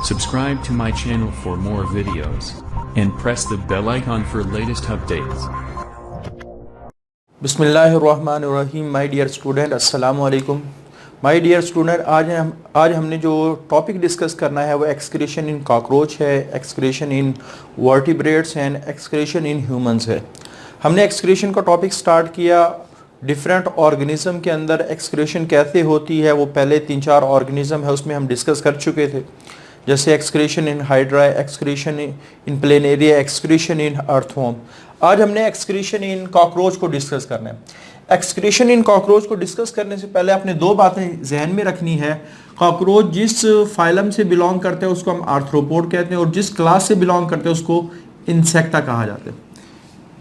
Subscribe to my channel for more videos and press the bell icon for latest updates. बिस्मिल्लाहिर्रहमानिर्रहीम। My dear student, अस्सलाम वालेकुम। My dear student, आज हमने जो topic discuss करना है वो एक्सक्रीशन इन कॉकरोच है, excretion in vertebrates and excretion in humans है। हमने एक्सक्रीशन का टॉपिक स्टार्ट किया डिफरेंट ऑर्गेनिज्म के अंदर एक्सक्रीशन कैसे होती है। वो पहले 3-4 ऑर्गेनिज्म है उसमें हम डिस्कस कर चुके थे, जैसे excretion in hydra, excretion in planaria, excretion in earthworm. आज हमने एक्सक्रीशन इन कॉकरोच को डिस्कस करना है। एक्सक्रीशन इन कॉकरोच को डिस्कस करने से पहले आपने 2 बातें जहन में रखनी है। कॉकरोच जिस फाइलम से बिलोंग करते हैं उसको हम आर्थ्रोपोड कहते हैं, और जिस क्लास से बिलोंग करते हैं उसको इंसेक्टा कहा जाता है।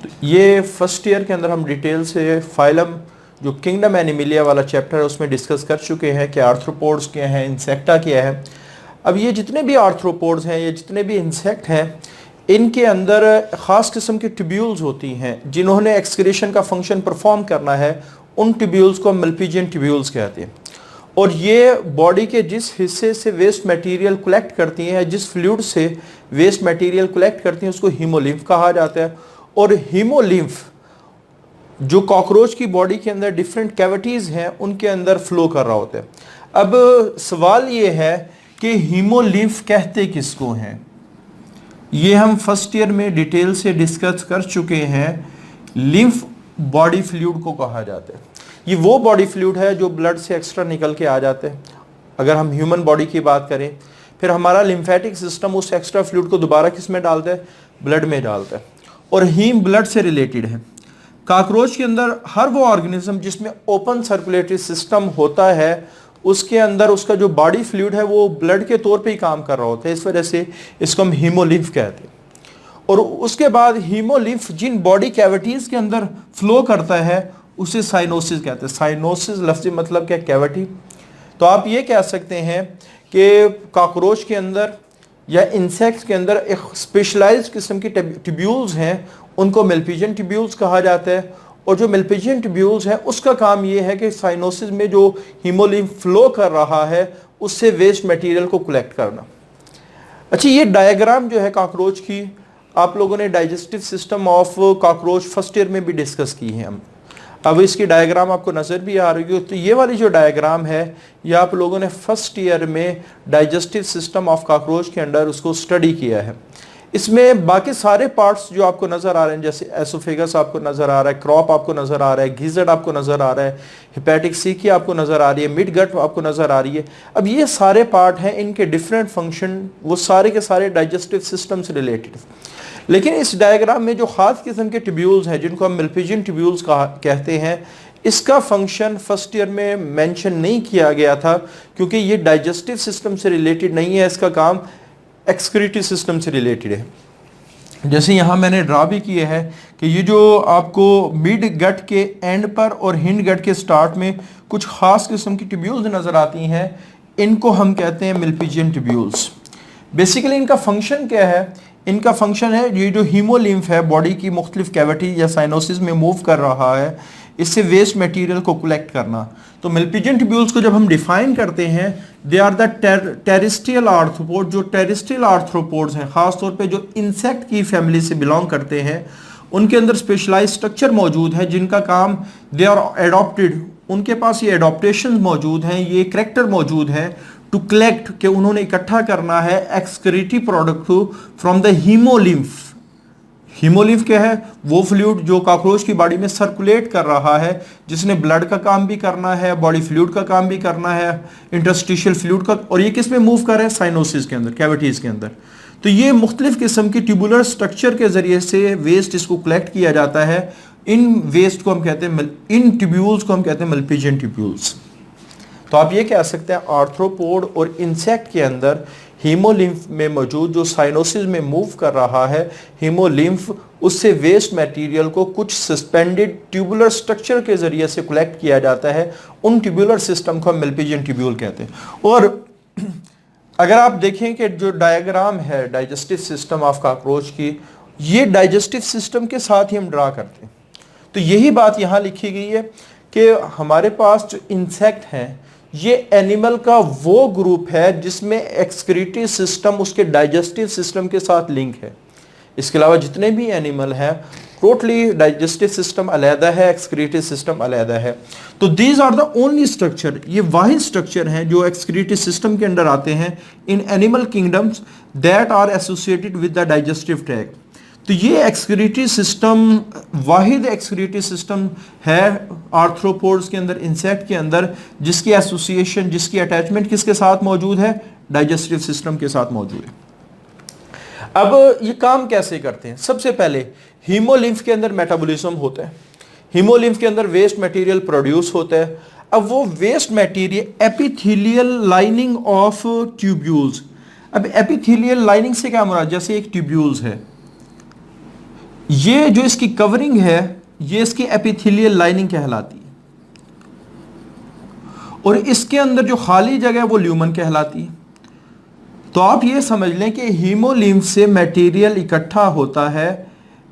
तो ये फर्स्ट ईयर के अंदर हम डिटेल से फाइलम जो किंगडम एनिमिलिया वाला चैप्टर है उसमें डिस्कस कर चुके हैं कि आर्थ्रोपोड्स क्या हैं, इंसेक्टा क्या है। अब ये जितने भी आर्थ्रोपोड्स हैं, ये जितने भी इंसेक्ट हैं, इनके अंदर ख़ास किस्म की ट्यूब्यूल्स होती हैं जिन्होंने एक्सक्रीशन का फंक्शन परफॉर्म करना है। उन ट्यूब्यूल्स को मल्पीजियन ट्यूब्यूल्स कहते हैं, और ये बॉडी के जिस हिस्से से वेस्ट मटेरियल कलेक्ट करती हैं, जिस फ्लूइड से वेस्ट मटेरियल कलेक्ट करती हैं, उसको हीमोलिम्फ कहा जाता है। और हीमोलिम्फ जो कॉकरोच की बॉडी के अंदर डिफरेंट कैविटीज़ हैं उनके अंदर फ्लो कर रहा होता है। अब सवाल ये है कि हीमोलिम्फ कहते किसको हैं। ये हम फर्स्ट ईयर में डिटेल से डिस्कस कर चुके हैं। लिम्फ बॉडी फ्लूइड को कहा जाता है। ये वो बॉडी फ्लूइड है जो ब्लड से एक्स्ट्रा निकल के आ जाते हैं। अगर हम ह्यूमन बॉडी की बात करें, फिर हमारा लिम्फेटिक सिस्टम उस एक्स्ट्रा फ्लूइड को दोबारा किस में डालता है, ब्लड में डालता है, और हीम ब्लड से रिलेटेड है। कॉकरोच के अंदर हर वो ऑर्गेनिज्म जिसमें ओपन सर्कुलेटरी सिस्टम होता है, उसके अंदर उसका जो बॉडी फ्लूइड है वो ब्लड के तौर पे ही काम कर रहा होता है। इस वजह से इसको हम हीमोलिम्फ कहते हैं। और उसके बाद हीमोलिम्फ जिन बॉडी कैविटीज़ के अंदर फ्लो करता है उसे साइनोसिस कहते हैं। साइनोसिस लफ्ज़ी मतलब क्या, कैविटी। तो आप ये कह सकते हैं कि कॉकरोच के अंदर या इंसेक्ट्स के अंदर एक स्पेशलाइज्ड किस्म की ट्यूब्यूल्स हैं, उनको मल्पीजियन ट्यूब्यूल्स कहा जाता है। और जो मल्पीजियन ट्यूब्यूल्स हैं उसका काम ये है कि साइनोसिस में जो हीमोलिम्फ फ्लो कर रहा है उससे वेस्ट मटेरियल को कलेक्ट करना। अच्छा, ये डायग्राम जो है कॉकरोच की, आप लोगों ने digestive system of cockroach first year में भी डिस्कस की है हम। अब इसकी डायग्राम आपको नज़र भी आ रही है। तो ये वाली जो डायग्राम है ये आप लोगों ने फर्स्ट ईयर में डाइजेस्टिव सिस्टम ऑफ कॉकरोच के अंडर उसको स्टडी किया है। इसमें बाकी सारे पार्ट्स जो आपको नज़र आ रहे हैं, जैसे एसोफेगस आपको नज़र आ रहा है, क्रॉप आपको नज़र आ रहा है, गीजर्ड आपको नज़र आ रहा है, हेपेटिक सीकी आपको नज़र आ रही है, मिड गट आपको नज़र आ रही है। अब ये सारे पार्ट हैं, इनके डिफरेंट फंक्शन वो सारे के सारे डाइजेस्टिव सिस्टम से रिलेटेड। लेकिन इस डायग्राम में जो ख़ास किस्म के ट्यूब्यूल्स हैं जिनको हम मल्पीजियन ट्यूब्यूल्स कहते हैं, इसका फंक्शन फर्स्ट ईयर में मेंशन नहीं किया गया था क्योंकि ये डाइजेस्टिव सिस्टम से रिलेटेड नहीं है। इसका काम एक्सक्रीटरी सिस्टम से रिलेटेड है। जैसे यहाँ मैंने ड्रा भी किया है कि ये जो आपको मिड गट के एंड पर और हिंड गट के स्टार्ट में कुछ ख़ास किस्म की ट्यूब्यूल्स नज़र आती हैं, इनको हम कहते हैं मल्पीजियन ट्यूब्यूल्स। बेसिकली इनका फंक्शन क्या है? इनका फंक्शन है ये जो हीमोलिम्फ है बॉडी की मुख्तलिफ कैविटी या साइनोसिस में मूव कर रहा है, इससे वेस्ट मटेरियल को कलेक्ट करना। तो मल्पीजियन ट्यूब्यूल्स को जब हम डिफाइन करते हैं, they are the terrestrial arthropod. जो टेरेस्ट्रियल आर्थ्रोपोड्स हैं, ख़ासतौर पे जो इंसेक्ट की फैमिली से बिलोंग करते हैं, उनके अंदर स्पेशलाइज स्ट्रक्चर मौजूद है जिनका काम दे आर एडॉप्टेड, उनके पास ये एडॉप्टेशन मौजूद हैं, ये करैक्टर मौजूद है टू कलेक्ट, कि उन्होंने इकट्ठा करना है excretory product from the haemolymph. Haemolymph क्या है? वो फ्लूइड जो कॉकरोच की बॉडी में सर्कुलेट कर रहा है, जिसने ब्लड का काम भी करना है, बॉडी फ्लूइड का काम भी करना है, इंटरस्टिशियल फ्लूइड का। और ये किस में मूव कर रहा है? साइनोसिस के अंदर, कैविटीज़ के अंदर। तो ये मुख्तलिफ किस्म की ट्यूबुलर स्ट्रक्चर के ज़रिए से वेस्ट इसको कलेक्ट किया जाता है। इन वेस्ट को हम कहते हैं, इन ट्यूब्यूल्स को हम कहते हैं मल्पीजियन ट्यूब्यूल्स। तो आप ये कह सकते हैं आर्थ्रोपोड और इंसेक्ट के अंदर हीमोलिम्फ में मौजूद जो साइनोसिस में मूव कर रहा है, हीमोलिम्फ उससे वेस्ट मटेरियल को कुछ सस्पेंडेड ट्यूबुलर स्ट्रक्चर के ज़रिए से कलेक्ट किया जाता है। उन ट्यूबुलर सिस्टम को हम मल्पीजियन ट्यूब्यूल कहते हैं। और अगर आप देखें कि जो डायग्राम है डाइजेस्टिव सिस्टम ऑफ कॉकरोच की, ये डाइजेस्टिव सिस्टम के साथ ही हम ड्रा करते हैं। तो यही बात यहाँ लिखी गई है कि हमारे पास जो इंसेक्ट हैं, ये एनिमल का वो ग्रुप है जिसमें एक्सक्रीटरी सिस्टम उसके डाइजेस्टिव सिस्टम के साथ लिंक है। इसके अलावा जितने भी एनिमल हैं टोटली डाइजेस्टिव सिस्टम अलहदा है, एक्सक्रीटरी सिस्टम अलहदा है। तो these are the only structure, ये वाहिद स्ट्रक्चर हैं जो एक्सक्रीटरी सिस्टम के अंदर आते हैं in animal kingdoms that are associated with the digestive tract. तो ये एक्सक्रीटरी सिस्टम वाहिद एक्सक्रीटरी सिस्टम है आर्थ्रोपोड्स के अंदर, इंसेक्ट के अंदर, जिसकी एसोसिएशन, जिसकी अटैचमेंट किसके साथ मौजूद है? डाइजेस्टिव सिस्टम के साथ मौजूद है। अब ये काम कैसे करते हैं? सबसे पहले हीमोलिम्फ के अंदर मेटाबॉलिज्म होता है, हीमोलिम्फ के अंदर वेस्ट मटेरियल प्रोड्यूस होता है। अब वो waste material epithelial lining of tubules, अब एपिथेलियल लाइनिंग से क्या मुराद? जैसे एक ट्यूब्यूल्स है, ये जो इसकी कवरिंग है ये इसकी एपिथेलियल लाइनिंग कहलाती है, और इसके अंदर जो खाली जगह है वो ल्यूमन कहलाती है। तो आप ये समझ लें कि हीमोलिम्फ से मटेरियल इकट्ठा होता है,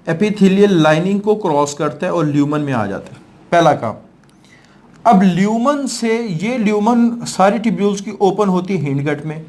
एपिथेलियल लाइनिंग को क्रॉस करता है और ल्यूमन में आ जाता है, पहला काम। अब ल्यूमन से, ये ल्यूमन सारी ट्यूब्यूल्स की ओपन होती है हिंडगट में,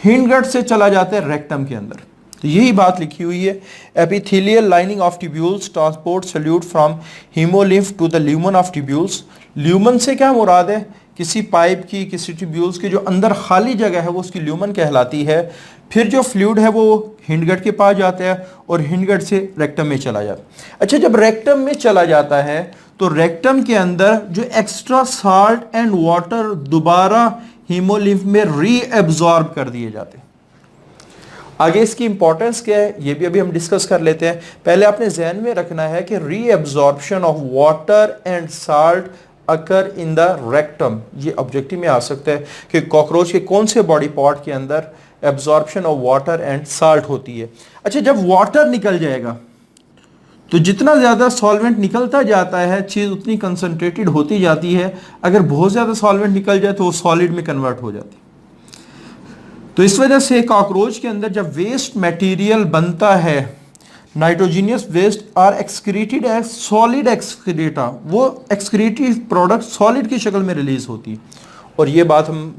हिंडगट से चला जाता है रेक्टम के अंदर। तो यही बात लिखी हुई है, epithelial lining of tubules transport solute from haemolymph to the lumen of tubules. Lumen से क्या मुराद है? किसी पाइप की, किसी ट्यूब्यूल्स की जो अंदर खाली जगह है वो उसकी ल्यूमन कहलाती है। फिर जो फ्लूइड है वो हिंडगट के पास जाता है और हिंडगट से रेक्टम में चला जाता है। अच्छा, जब रेक्टम में चला जाता है तो रेक्टम के अंदर जो एक्स्ट्रा साल्ट एंड वाटर दोबारा हीमोलिम्फ में रीएब्जॉर्ब कर दिए जाते हैं। आगे इसकी इंपॉर्टेंस क्या है ये भी अभी हम डिस्कस कर लेते हैं। पहले आपने ज़हन में रखना है कि reabsorption of water and salt occur in the rectum, ये ऑब्जेक्टिव में आ सकता है कि कॉकरोच के कौन से बॉडी पार्ट के अंदर absorption of water and salt होती है। अच्छा, जब वाटर निकल जाएगा तो जितना ज़्यादा सॉल्वेंट निकलता जाता है चीज़ उतनी कंसनट्रेटेड होती जाती है। अगर बहुत ज़्यादा सॉल्वेंट निकल जाए तो वो सॉलिड में कन्वर्ट हो जाती है। तो इस वजह से कॉकरोच के अंदर जब वेस्ट मटेरियल बनता है, nitrogenous waste are excreted as solid excreta, वो एक्सक्रीटरी प्रोडक्ट सॉलिड की शक्ल में रिलीज होती है। और ये बात हम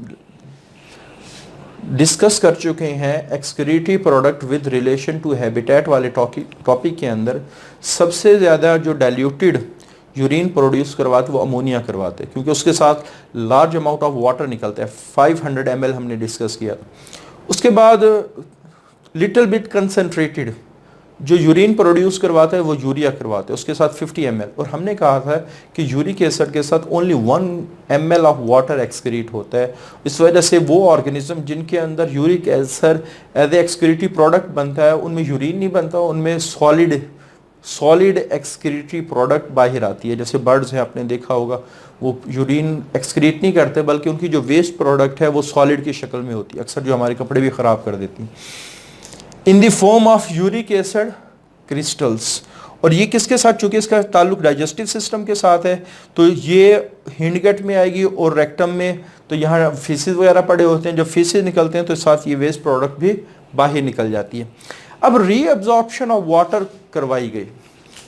डिस्कस कर चुके हैं excretory product with relation to habitat वाले टॉपिक के अंदर। सबसे ज़्यादा जो डाइल्यूटेड यूरिन प्रोड्यूस करवाते वो अमोनिया करवाते हैं, क्योंकि उसके साथ लार्ज अमाउंट ऑफ वाटर निकलता है। 500 ml हमने डिस्कस किया। उसके बाद लिटिल बिट कंसनट्रेटेड जो यूरिन प्रोड्यूस करवाता है वो यूरिया करवाते हैं, उसके साथ 50 ml। और हमने कहा था कि यूरिक एसिड के साथ only 1 ml of water excrete होता है। इस वजह से वो ऑर्गेनिज्म जिनके अंदर uric acid as a excretory product बनता है उनमें यूरिन नहीं बनता, उनमें सॉलिड एक्सक्रीटरी प्रोडक्ट बाहर आती है। जैसे बर्ड्स हैं, आपने देखा होगा वो यूरिन एक्सक्रीट नहीं करते बल्कि उनकी जो वेस्ट प्रोडक्ट है वो सॉलिड की शक्ल में होती है, अक्सर जो हमारे कपड़े भी ख़राब कर देती हैं। In the form of uric acid crystals. और ये किसके साथ, चूंकि इसका ताल्लुक डाइजेस्टिव सिस्टम के साथ है तो ये हिंडगट में आएगी और रेक्टम में, तो यहाँ फीसिस वगैरह पड़े होते हैं, जब फीसिस निकलते हैं तो साथ ये वेस्ट प्रोडक्ट भी बाहर निकल जाती है। अब रीअब्जॉर्प्शन ऑफ वाटर करवाई गई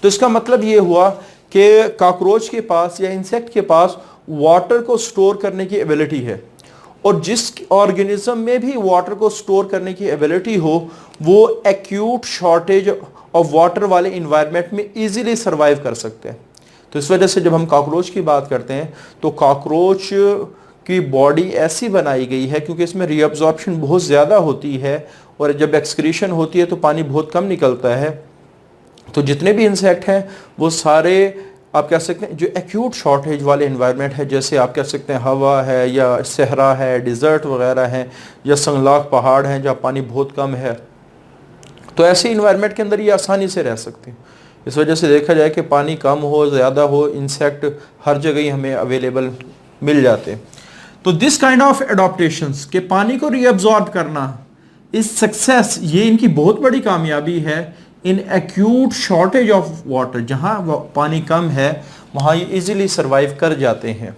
तो इसका मतलब ये हुआ कि कॉकरोच के पास या इंसेक्ट के पास वाटर को स्टोर करने की एबिलिटी है, और जिस ऑर्गेनिज्म में भी वाटर को स्टोर करने की एबिलिटी हो वो एक्यूट शॉर्टेज ऑफ वाटर वाले इन्वायरमेंट में इजीली सर्वाइव कर सकते हैं। तो इस वजह से जब हम कॉकरोच की बात करते हैं तो कॉकरोच की बॉडी ऐसी बनाई गई है क्योंकि इसमें रीअब्जॉर्प्शन बहुत ज़्यादा होती है और जब एक्सक्रीशन होती है तो पानी बहुत कम निकलता है। तो जितने भी इंसेक्ट हैं वो सारे आप कह सकते हैं जो एक्यूट शॉर्टेज वाले इन्वायरमेंट है, जैसे आप कह सकते हैं हवा है या सहरा है, डिज़र्ट वगैरह हैं या संगलाक पहाड़ हैं जहाँ पानी बहुत कम है, तो ऐसे इन्वायरमेंट के अंदर ये आसानी से रह सकते हैं। इस वजह से देखा जाए कि पानी कम हो ज़्यादा हो, इंसेक्ट हर जगह ही हमें अवेलेबल मिल जाते हैं। तो दिस काइंड ऑफ एडॉप्टेशंस के पानी को रीअब्जॉर्ब करना इस सक्सेस, ये इनकी बहुत बड़ी कामयाबी है in acute shortage of water, जहाँ पानी कम है वहाँ ये इजीली सर्वाइव कर जाते हैं।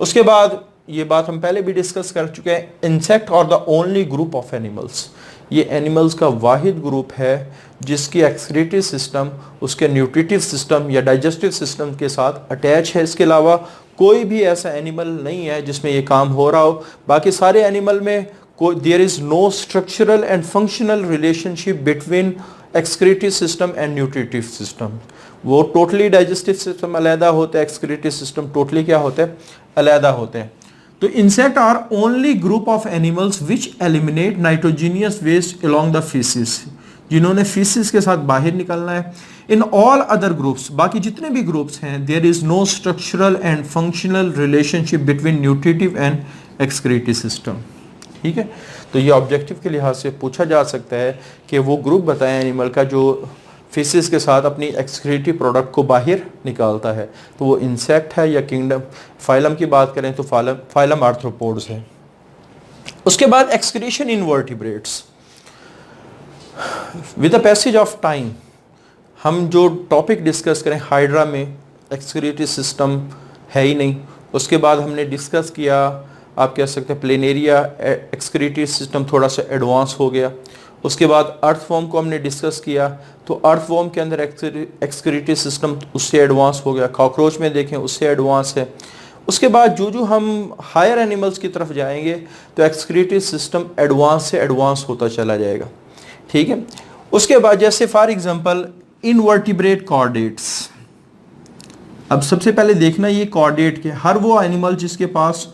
उसके बाद ये बात हम पहले भी डिस्कस कर चुके हैं, इंसेक्ट और the only group of animals, ये एनिमल्स का वाहिद ग्रुप है जिसकी एक्सक्रीटरी सिस्टम उसके न्यूट्रिटिव सिस्टम या डाइजेस्टिव सिस्टम के साथ अटैच है। इसके अलावा कोई भी ऐसा एनिमल नहीं है जिसमें ये काम हो रहा हो। बाकी सारे एनिमल में there is no structural and functional relationship between excretory system and nutritive system. वो टोटली डाइजेस्टिव सिस्टम अलहदा होता है, एक्सक्रीटरी सिस्टम टोटली क्या होता है, अलहदा होते हैं। तो insect are only group of animals which eliminate nitrogenous waste along the faeces, जिन्होंने फीसिस के साथ बाहर निकलना है। इन ऑल अदर ग्रुप्स, बाकी जितने भी ग्रुप्स हैं, there is no structural and functional relationship between nutritive and excretory system. ठीक है, तो ये ऑब्जेक्टिव के लिहाज से पूछा जा सकता है कि वो ग्रुप बताएं एनिमल का जो फीसिस के साथ अपनी एक्सक्रीटरी प्रोडक्ट को बाहर निकालता है। तो वो इंसेक्ट है या किंगडम, फाइलम की बात करें तो फाइलम आर्थ्रोपोड्स है। उसके बाद excretion in vertebrates. With the passage of time हम जो टॉपिक डिस्कस करें, हाइड्रा में एक्सक्रीटरी सिस्टम है ही नहीं। उसके बाद हमने डिस्कस किया, आप कह सकते हैं प्लेनेरिया एक्सक्रीटरी सिस्टम थोड़ा सा एडवांस हो गया। उसके बाद अर्थवॉर्म को हमने डिस्कस किया, तो अर्थवॉर्म के अंदर एक्सक्रीटरी सिस्टम उससे एडवांस हो गया। कॉकरोच में देखें उससे एडवांस है। उसके बाद जो हम हायर एनिमल्स की तरफ जाएंगे तो एक्सक्रीटरी सिस्टम एडवांस से एडवांस होता चला जाएगा। ठीक है, उसके बाद जैसे फॉर एग्जांपल इनवर्टिब्रेट कॉर्डेट्स। अब सबसे पहले देखना ये कॉर्डेट के, हर वो एनिमल जिसके पास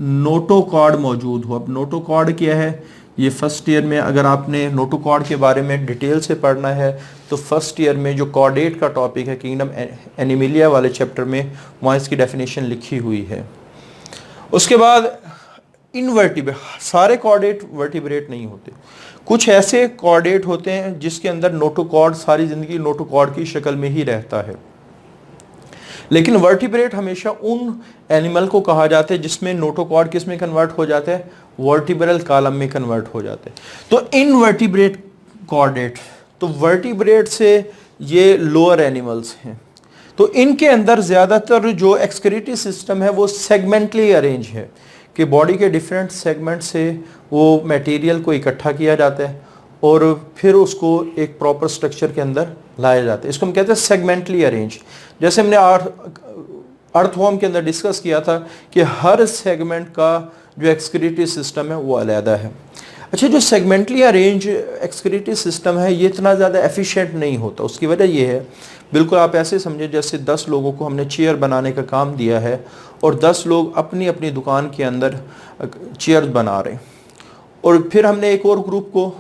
नोटोकॉर्ड मौजूद हो। अब नोटोकॉर्ड क्या है, ये फर्स्ट ईयर में अगर आपने नोटोकॉर्ड के बारे में डिटेल से पढ़ना है तो फर्स्ट ईयर में जो कॉर्डेट का टॉपिक है किंगडम एनिमिलिया वाले चैप्टर में वहाँ इसकी डेफिनेशन लिखी हुई है। उसके बाद इनवर्टिब्रेट, सारे कॉर्डेट वर्टिब्रेट नहीं होते, कुछ ऐसे कॉर्डेट होते हैं जिसके अंदर नोटोकॉर्ड सारी जिंदगी नोटोकॉर्ड की शक्ल में ही रहता है। लेकिन वर्टिब्रेट हमेशा उन एनिमल को कहा जाता है जिसमें नोटोकॉर्ड किस में कन्वर्ट हो जाते हैं, वर्टिब्रल कॉलम में कन्वर्ट हो जाते हैं। तो इनवर्टिब्रेट कॉर्डेट, तो वर्टिब्रेट से ये लोअर एनिमल्स हैं। तो इनके अंदर ज़्यादातर जो एक्सक्रीटरी सिस्टम है वो सेगमेंटली अरेंज है कि बॉडी के डिफरेंट सेगमेंट से वो मटेरियल को इकट्ठा किया जाता है और फिर उसको एक प्रॉपर स्ट्रक्चर के अंदर लाया जाता है। इसको हम कहते हैं सेगमेंटली अरेंज। जैसे हमने अर्थवॉर्म के अंदर डिस्कस किया था कि हर सेगमेंट का जो एक्सक्रीटरी सिस्टम है वो अलहदा है। अच्छा, जो सेगमेंटली अरेंज एक्सक्रीटरी सिस्टम है ये इतना ज़्यादा एफिशिएंट नहीं होता। उसकी वजह ये है, बिल्कुल आप ऐसे समझे जैसे 10 लोगों को हमने चेयर बनाने का काम दिया है और 10 लोग अपनी अपनी दुकान के अंदर चेयर बना रहे हैं, और फिर हमने एक और ग्रुप को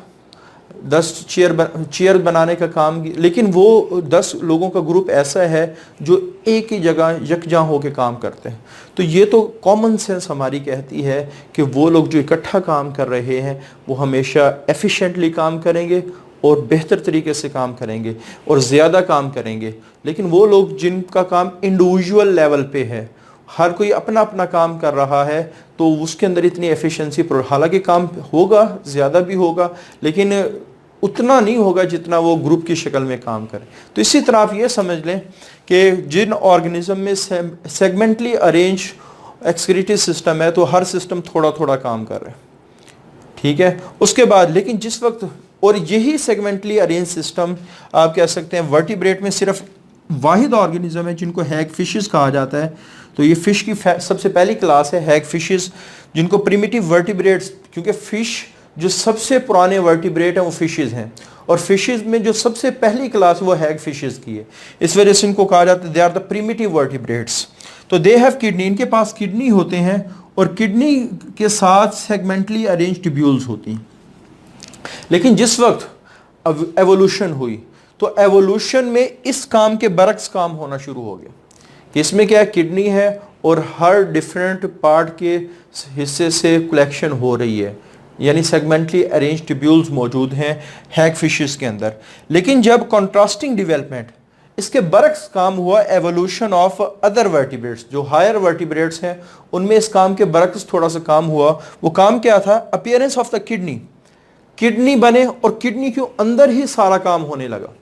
10 चेयर बनाने का काम, लेकिन वो 10 लोगों का ग्रुप ऐसा है जो एक ही जगह यकजा होकर काम करते हैं। तो ये तो कॉमन सेंस हमारी कहती है कि वो लोग जो इकट्ठा काम कर रहे हैं वो हमेशा एफिशिएंटली काम करेंगे और बेहतर तरीके से काम करेंगे और ज़्यादा काम करेंगे। लेकिन वो लोग जिनका काम इंडिविजुअल लेवल पे है, हर कोई अपना अपना काम कर रहा है, तो उसके अंदर इतनी एफिशिएंसी, हालांकि काम होगा, ज़्यादा भी होगा, लेकिन उतना नहीं होगा जितना वो ग्रुप की शक्ल में काम करे। तो इसी तरह आप ये समझ लें कि जिन ऑर्गेनिज्म में सेगमेंटली अरेंज एक्सक्रीटरी सिस्टम है तो हर सिस्टम थोड़ा थोड़ा काम कर रहा है। ठीक है, उसके बाद लेकिन जिस वक्त, और यही सेगमेंटली अरेंज सिस्टम आप कह सकते हैं वर्टिब्रेट में सिर्फ वाहिद ऑर्गेनिज्म है जिनको हैग फिशेस कहा जाता है। तो ये फिश की सबसे पहली क्लास है हैग फिशेस, जिनको प्रिमिटिव वर्टिब्रेट्स, क्योंकि फिश जो सबसे पुराने वर्टिब्रेट हैं वो फिशेस हैं, और फिशेस में जो सबसे पहली क्लास वो हैग फिशेस की है, इस वजह से इनको कहा जाता है they are the primitive vertebrates. तो दे हैव किडनी, इनके पास किडनी होते हैं और किडनी के साथ सेगमेंटली अरेंज ट्यूब्यूल्स होती हैं। लेकिन जिस वक्त एवोल्यूशन हुई तो एवोल्यूशन में इस काम के बरक्स काम होना शुरू हो गया कि इसमें क्या किडनी है और हर डिफरेंट पार्ट के हिस्से से कलेक्शन हो रही है, यानी सेगमेंटली अरेंज ट्यूब्यूल्स मौजूद हैं हैग फिशेस के अंदर। लेकिन जब कॉन्ट्रास्टिंग डेवलपमेंट, इसके बरक्स काम हुआ एवोल्यूशन ऑफ अदर वर्टिब्रेट्स, जो हायर वर्टिब्रेट्स हैं उनमें इस काम के बरक्स थोड़ा सा काम हुआ। वो काम क्या था, appearance of the kidney, kidney बने और किडनी के अंदर ही सारा काम होने लगा।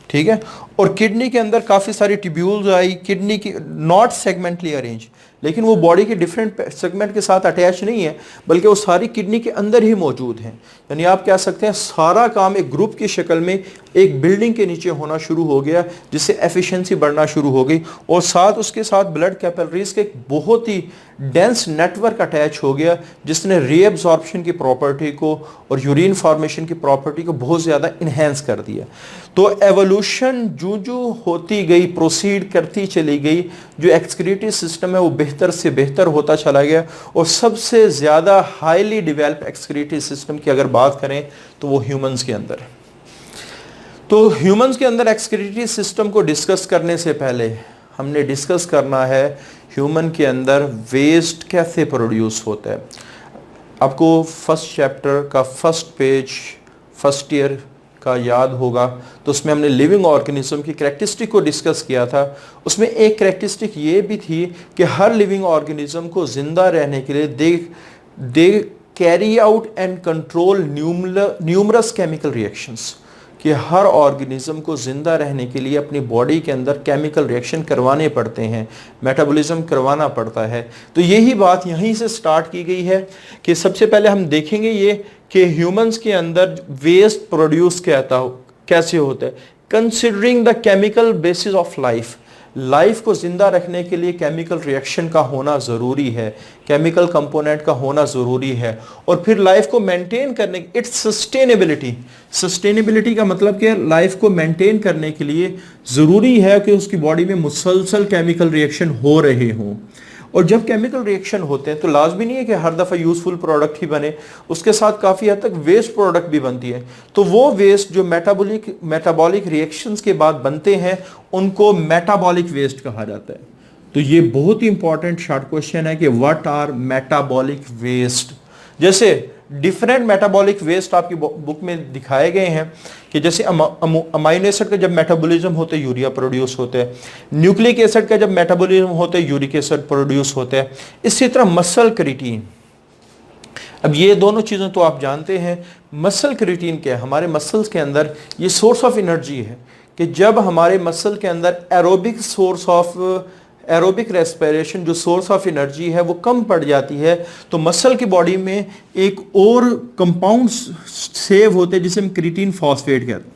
ठीक है, और किडनी के अंदर काफ़ी सारी ट्यूब्यूल्स आई, किडनी की नॉट सेगमेंटली अरेंज, लेकिन वो बॉडी के डिफरेंट सेगमेंट के साथ अटैच नहीं है, बल्कि वो सारी किडनी के अंदर ही मौजूद हैं। यानी आप कह सकते हैं सारा काम एक ग्रुप की शक्ल में एक बिल्डिंग के नीचे होना शुरू हो गया, जिससे एफिशिएंसी बढ़ना शुरू हो गई, और साथ उसके साथ ब्लड कैपिलरीज के एक बहुत ही डेंस नेटवर्क अटैच हो गया, जिसने रीएब्जॉर्प्शन की प्रॉपर्टी को और यूरिन फॉर्मेशन की प्रॉपर्टी को बहुत ज़्यादा इन्हेंस कर दिया। तो एवोल्यूशन जो जो होती गई, प्रोसीड करती चली गई, जो एक्सक्रीटरी सिस्टम है वो बेहतर से बेहतर होता चला गया, और सबसे ज़्यादा हाईली डेवलप एक्सक्रीटरी सिस्टम की अगर बात करें तो वो ह्यूमंस के अंदर है। तो ह्यूमंस के अंदर एक्सक्रीटरी सिस्टम को डिस्कस करने से पहले हमने डिस्कस करना है ह्यूमन के अंदर वेस्ट कैसे प्रोड्यूस होता है। आपको फर्स्ट चैप्टर का फर्स्ट पेज फर्स्ट ईयर का याद होगा, तो उसमें हमने लिविंग ऑर्गेनिज्म की कैरेक्टरिस्टिक को डिस्कस किया था। उसमें एक कैरेक्टरिस्टिक ये भी थी कि हर लिविंग ऑर्गेनिज्म को जिंदा रहने के लिए they carry out and control numerous chemical reactions, कि हर ऑर्गेनिज्म को ज़िंदा रहने के लिए अपनी बॉडी के अंदर केमिकल रिएक्शन करवाने पड़ते हैं, मेटाबॉलिज्म करवाना पड़ता है। तो यही बात यहीं से स्टार्ट की गई है कि सबसे पहले हम देखेंगे ये कि ह्यूमंस के अंदर वेस्ट प्रोड्यूस कैसे होता है, considering the chemical basis of life. Life को ज़िंदा रखने के लिए केमिकल रिएक्शन का होना ज़रूरी है, केमिकल कंपोनेंट का होना ज़रूरी है, और फिर लाइफ को मेंटेन करने, इट्स सस्टेनेबिलिटी का मतलब कि लाइफ को मेंटेन करने के लिए ज़रूरी है कि उसकी बॉडी में मुसलसल केमिकल रिएक्शन हो रहे हों। और जब केमिकल रिएक्शन होते हैं तो लाजमी नहीं है कि हर दफ़ा यूज़फुल प्रोडक्ट ही बने, उसके साथ काफ़ी हद तक वेस्ट प्रोडक्ट भी बनती है। तो वो वेस्ट जो मेटाबॉलिक रिएक्शंस के बाद बनते हैं उनको मेटाबॉलिक वेस्ट कहा जाता है। तो ये बहुत ही इंपॉर्टेंट शॉर्ट क्वेश्चन है कि व्हाट आर मेटाबॉलिक वेस्ट। जैसे डिफरेंट मेटाबॉलिक वेस्ट आपकी बुक में दिखाए गए हैं कि जैसे अमाइनो एसिड का जब मेटाबॉलिज्म होता है यूरिया प्रोड्यूस होता है, न्यूक्लिक एसिड का जब मेटाबॉलिज्म होता है यूरिक एसिड प्रोड्यूस होता है। इसी तरह मसल क्रिएटिन, अब ये दोनों चीज़ें तो आप जानते हैं। मसल क्रिएटिन क्या है, हमारे मसल्स के अंदर ये सोर्स ऑफ एनर्जी है कि जब हमारे मसल के अंदर एरोबिक रेस्पिरेशन जो सोर्स ऑफ एनर्जी है वो कम पड़ जाती है, तो मसल की बॉडी में एक और कंपाउंड सेव होते हैं जिसे हम क्रिएटिन फॉस्फेट कहते हैं,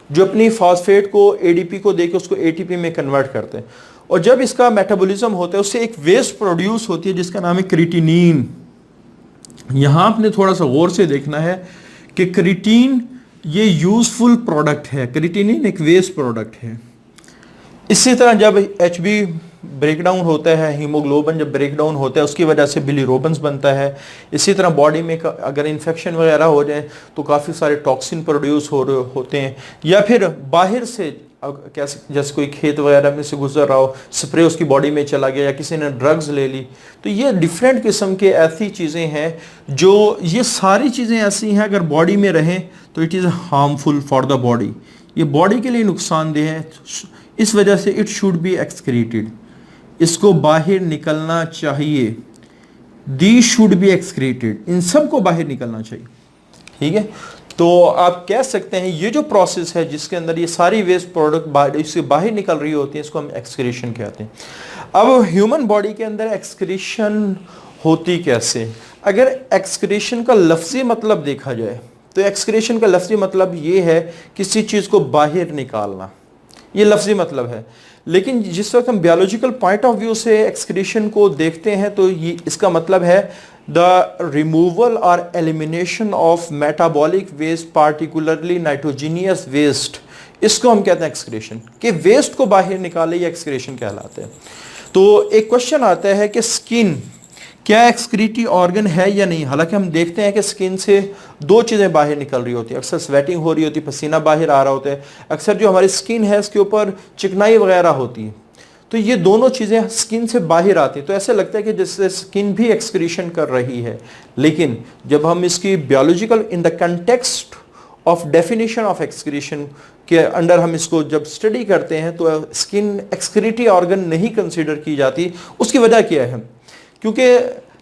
जो अपनी फॉस्फेट को एडीपी को देके उसको एटीपी में कन्वर्ट करते हैं। और जब इसका मेटाबॉलिज्म होता है उससे एक वेस्ट प्रोड्यूस होती है जिसका नाम है क्रिएटिनिन। यहां आपने थोड़ा सा गौर से देखना है कि क्रिएटिन ये यूजफुल प्रोडक्ट है, क्रिएटिनिन एक वेस्ट प्रोडक्ट है। इसी तरह जब HB ब्रेकडाउन होता है, हीमोग्लोबिन जब ब्रेकडाउन होता है उसकी वजह से बिलीरोबिन्स बनता है। इसी तरह बॉडी में अगर इन्फेक्शन वगैरह हो जाए तो काफ़ी सारे टॉक्सिन प्रोड्यूस होते हैं, या फिर बाहर से कैसे जैसे कोई खेत वगैरह में से गुजर रहा हो, स्प्रे उसकी बॉडी में चला गया, या किसी ने ड्रग्स ले ली। तो ये डिफरेंट किस्म के ऐसी चीज़ें हैं जो, ये सारी चीज़ें ऐसी हैं अगर बॉडी में रहें तो it is harmful for the body, ये बॉडी के लिए नुकसानदेह है। इस वजह से इट शुड बी एक्सक्रीटेड, इसको बाहर निकलना चाहिए। दी शुड बी एक्सक्रीटेड, इन सब को बाहर निकलना चाहिए। ठीक है, तो आप कह सकते हैं ये जो प्रोसेस है जिसके अंदर ये सारी वेस्ट प्रोडक्ट इससे बाहर निकल रही होती हैं, इसको हम एक्सक्रीशन कहते हैं। अब ह्यूमन बॉडी के अंदर एक्सक्रीशन होती कैसे? अगर एक्सक्रीशन का लफ्जी मतलब देखा जाए तो एक्सक्रीशन का लफ्जी मतलब ये है किसी चीज़ को बाहर निकालना, ये लफ्जी मतलब है। लेकिन जिस वक्त हम बायोलॉजिकल पॉइंट ऑफ व्यू से एक्सक्रीशन को देखते हैं तो ये इसका मतलब है द रिमूवल और elimination of metabolic waste, particularly nitrogenous waste, इसको हम कहते हैं एक्सक्रीशन। कि वेस्ट को बाहर निकाले, ये एक्सक्रीशन कहलाते हैं। तो एक क्वेश्चन आता है कि स्किन क्या एक्सक्रीटरी ऑर्गन है या नहीं? हालांकि हम देखते हैं कि स्किन से दो चीज़ें बाहर निकल रही होती है, अक्सर स्वेटिंग हो रही होती है, पसीना बाहर आ रहा होता है, अक्सर जो हमारी स्किन है इसके ऊपर चिकनाई वगैरह होती है। तो ये दोनों चीज़ें स्किन से बाहर आती हैं, तो ऐसे लगता है कि जैसे स्किन भी एक्सक्रीशन कर रही है। लेकिन जब हम इसकी biological in the context of definition of excretion के अंडर हम इसको जब स्टडी करते हैं तो स्किन एक्सक्रीटरी ऑर्गन नहीं कंसिडर की जाती। उसकी वजह क्या है? क्योंकि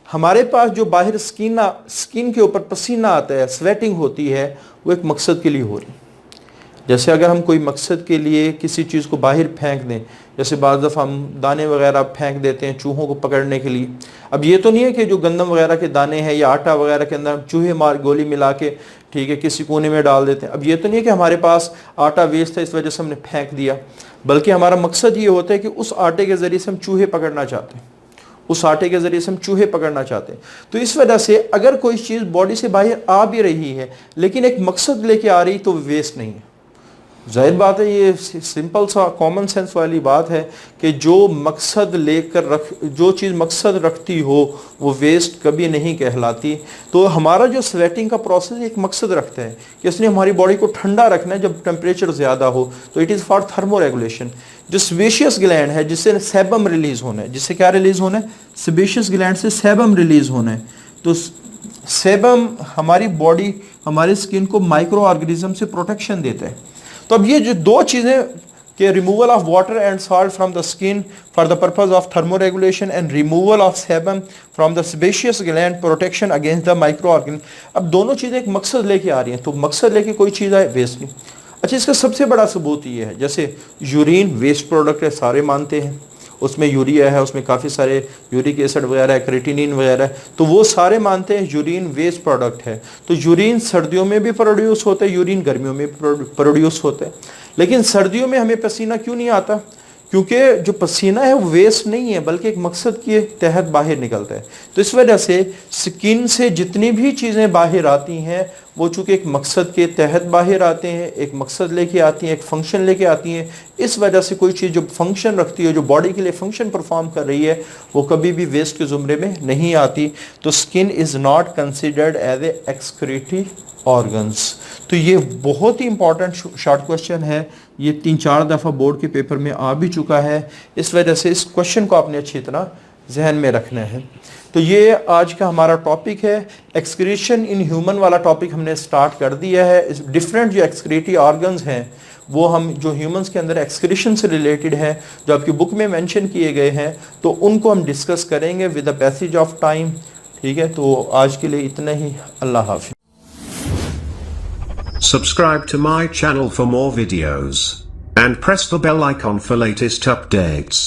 हमारे पास जो बाहर स्किन के ऊपर पसीना आता है, स्वेटिंग होती है, वो एक मकसद के लिए हो रही है। जैसे अगर हम कोई मकसद के लिए किसी चीज़ को बाहर फेंक दें, जैसे बाज़ दफ़ा हम दाने वगैरह फेंक देते हैं चूहों को पकड़ने के लिए। अब ये तो नहीं है कि जो गंदम वगैरह के दाने हैं या आटा वगैरह के अंदर हम चूहे मार गोली मिला के, ठीक है, किसी कोने में डाल देते हैं। अब ये तो नहीं है कि हमारे पास आटा वेस्ट है इस वजह से हमने फेंक दिया, बल्कि हमारा मकसद ये होता है कि उस आटे के ज़रिए से हम चूहे पकड़ना चाहते हैं, उस आटे के ज़रिए से हम चूहे पकड़ना चाहते हैं। तो इस वजह से अगर कोई चीज़ बॉडी से बाहर आ भी रही है लेकिन एक मकसद लेके आ रही तो वेस्ट नहीं है। जाहिर बात है, ये सिंपल सा कॉमन सेंस वाली बात है कि जो मकसद लेकर जो चीज़ मकसद रखती हो वो वेस्ट कभी नहीं कहलाती। तो हमारा जो स्वेटिंग का प्रोसेस एक मकसद रखता है कि इसने हमारी बॉडी को ठंडा रखना है जब टेम्परेचर ज़्यादा हो, तो it is for thermo regulation. जो सेबेशियस ग्लैंड है जिससे सेबम रिलीज़ होना है, जिससे क्या रिलीज़ होना है, सेबेशियस ग्लैंड से सेबम रिलीज़ होना है। तो सेबम हमारी बॉडी, हमारी स्किन को माइक्रो ऑर्गेनिज्म से प्रोटेक्शन देता है। तो अब ये जो दो चीज़ें कि removal of water and salt from the skin for the purpose of thermo regulation and removal of sebum from the sebaceous gland protection against the micro organism, अब दोनों चीज़ें एक मकसद लेके आ रही हैं। तो मकसद लेके कोई चीज़ आए वेस्ट नहीं। अच्छा, इसका सबसे बड़ा सबूत ये है, जैसे यूरिन वेस्ट प्रोडक्ट है, सारे मानते हैं, उसमें यूरिया है, उसमें काफ़ी सारे यूरिक एसिड वगैरह है, क्रेटिनिन वगैरह है, तो वो सारे मानते हैं यूरिन वेस्ट प्रोडक्ट है। तो यूरिन सर्दियों में भी प्रोड्यूस होता है, यूरिन गर्मियों में प्रोड्यूस होता है। लेकिन सर्दियों में हमें पसीना क्यों नहीं आता? क्योंकि जो पसीना है वो वेस्ट नहीं है बल्कि एक मकसद के तहत बाहर निकलता है। तो इस वजह से स्किन से जितनी भी चीज़ें बाहर आती हैं वो चूँकि एक मकसद के तहत बाहर आते हैं, एक मकसद लेके आती हैं, एक फंक्शन लेके आती हैं। इस वजह से कोई चीज़ जो फंक्शन रखती है, जो बॉडी के लिए फंक्शन परफॉर्म कर रही है, वो कभी भी वेस्ट के ज़ुमरे में नहीं आती। तो skin is not considered as a excretory organs. तो ये बहुत ही इंपॉर्टेंट शॉर्ट क्वेश्चन है, ये 3-4 दफ़ा बोर्ड के पेपर में आ भी चुका है। इस वजह से इस क्वेश्चन को आपने अच्छी तरह जहन में रखना है। तो ये आज का हमारा टॉपिक है, एक्सक्रीशन इन ह्यूमन वाला टॉपिक हमने स्टार्ट कर दिया है। इस डिफरेंट जो एक्सक्रीटरी ऑर्गन्स हैं वो हम जो ह्यूमंस के अंदर एक्सक्रीशन से रिलेटेड है, जो आपकी बुक में मेंशन किए गए हैं, तो उनको हम डिस्कस करेंगे with the passage of time. ठीक है, तो आज के लिए इतना ही। अल्लाह हाफ़िज़। Subscribe to my channel for more videos and press the bell icon for latest updates.